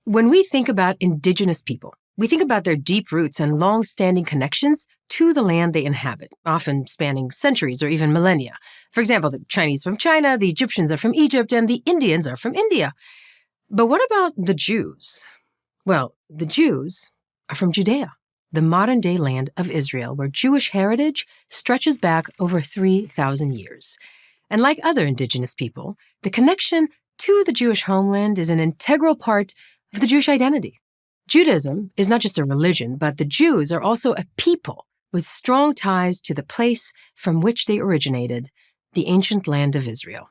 When we think about Indigenous people, we think about their deep roots and long-standing connections to the land they inhabit, often spanning centuries or even millennia. For example, the Chinese from China, the Egyptians are from Egypt, and the Indians are from India. But what about the Jews? Well, the Jews are from Judea, the modern-day land of Israel, where Jewish heritage stretches back over 3,000 years. And like other Indigenous people, the connection to the Jewish homeland is an integral part of the Jewish identity. Judaism is not just a religion, but the Jews are also a people with strong ties to the place from which they originated, the ancient land of Israel.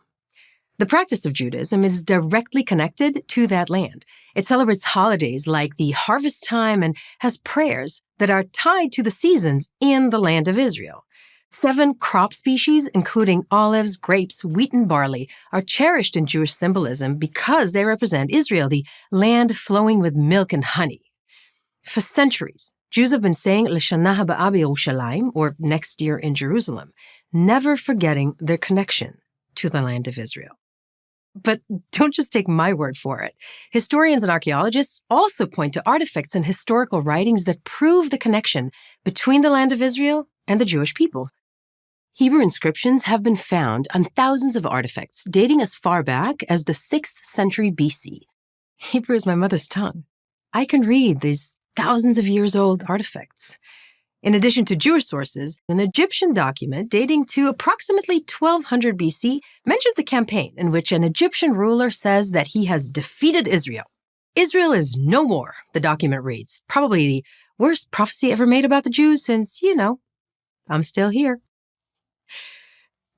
The practice of Judaism is directly connected to that land. It celebrates holidays like the harvest time and has prayers that are tied to the seasons in the land of Israel. 7 crop species, including olives, grapes, wheat, and barley, are cherished in Jewish symbolism because they represent Israel, the land flowing with milk and honey. For centuries, Jews have been saying L'Shana Haba'ah B'Yerushalayim, or next year in Jerusalem, never forgetting their connection to the land of Israel. But don't just take my word for it. Historians and archaeologists also point to artifacts and historical writings that prove the connection between the land of Israel and the Jewish people. Hebrew inscriptions have been found on thousands of artifacts dating as far back as the 6th century BC. Hebrew is my mother's tongue. I can read these thousands of years old artifacts. In addition to Jewish sources, an Egyptian document dating to approximately 1200 BC mentions a campaign in which an Egyptian ruler says that he has defeated Israel. Israel is no more, the document reads. Probably the worst prophecy ever made about the Jews since, I'm still here.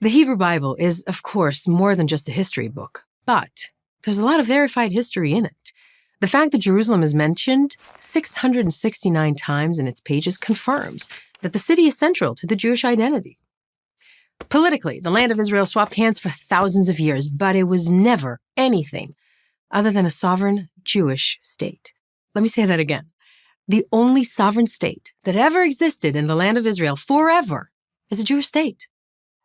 The Hebrew Bible is, of course, more than just a history book, but there's a lot of verified history in it. The fact that Jerusalem is mentioned 669 times in its pages confirms that the city is central to the Jewish identity. Politically, the land of Israel swapped hands for thousands of years, but it was never anything other than a sovereign Jewish state. Let me say that again. The only sovereign state that ever existed in the land of Israel forever is a Jewish state.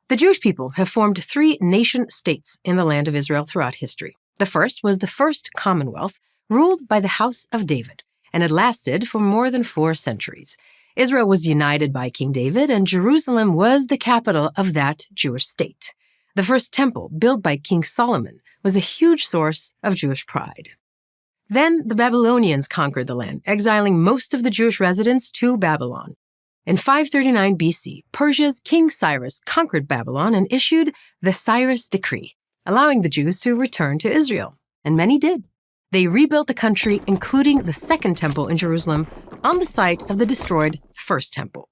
The Jewish people have formed 3 nation-states in the land of Israel throughout history. The first was the First Commonwealth, ruled by the House of David, and it lasted for more than 4 centuries. Israel was united by King David, and Jerusalem was the capital of that Jewish state. The first temple, built by King Solomon, was a huge source of Jewish pride. Then the Babylonians conquered the land, exiling most of the Jewish residents to Babylon. In 539 BC, Persia's King Cyrus conquered Babylon and issued the Cyrus Decree, allowing the Jews to return to Israel. And many did. They rebuilt the country, including the Second Temple in Jerusalem, on the site of the destroyed First Temple.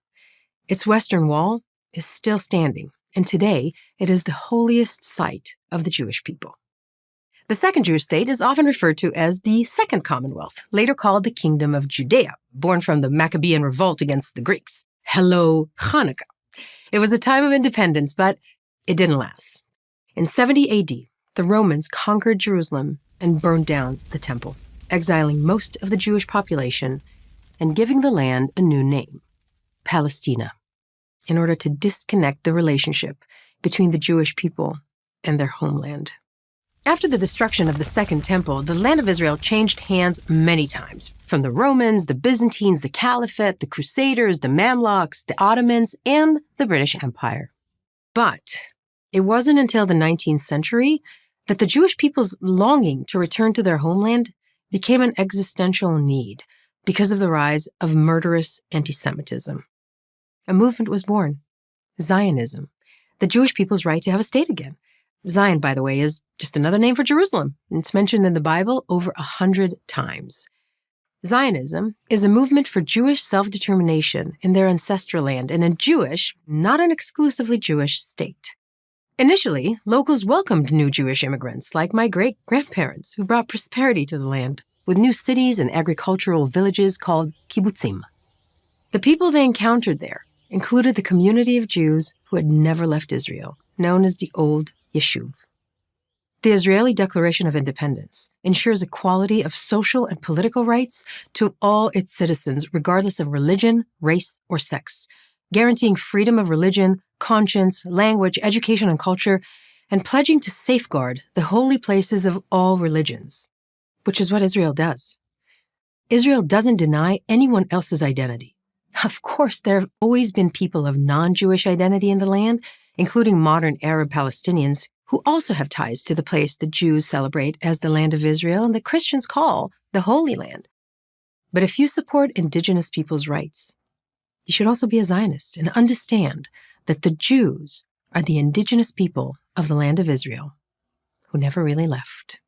Its western wall is still standing, and today it is the holiest site of the Jewish people. The second Jewish state is often referred to as the Second Commonwealth, later called the Kingdom of Judea, born from the Maccabean revolt against the Greeks. Hello, Hanukkah. It was a time of independence, but it didn't last. In 70 AD, the Romans conquered Jerusalem and burned down the temple, exiling most of the Jewish population and giving the land a new name, Palestina, in order to disconnect the relationship between the Jewish people and their homeland. After the destruction of the Second Temple, the land of Israel changed hands many times, from the Romans, the Byzantines, the Caliphate, the Crusaders, the Mamluks, the Ottomans, and the British Empire. But it wasn't until the 19th century that the Jewish people's longing to return to their homeland became an existential need because of the rise of murderous anti-Semitism. A movement was born, Zionism, the Jewish people's right to have a state again. Zion, by the way, is just another name for Jerusalem, and it's mentioned in the Bible over 100 times. Zionism is a movement for Jewish self-determination in their ancestral land in a Jewish, not an exclusively Jewish, state. Initially, locals welcomed new Jewish immigrants, like my great-grandparents, who brought prosperity to the land, with new cities and agricultural villages called kibbutzim. The people they encountered there included the community of Jews who had never left Israel, known as the Old Yeshuv. The Israeli Declaration of Independence ensures equality of social and political rights to all its citizens, regardless of religion, race, or sex, guaranteeing freedom of religion, conscience, language, education, and culture, and pledging to safeguard the holy places of all religions, which is what Israel does. Israel doesn't deny anyone else's identity. Of course, there have always been people of non-Jewish identity in the land, including modern Arab Palestinians, who also have ties to the place the Jews celebrate as the land of Israel and the Christians call the Holy Land. But if you support Indigenous people's rights, you should also be a Zionist and understand that the Jews are the Indigenous people of the land of Israel who never really left.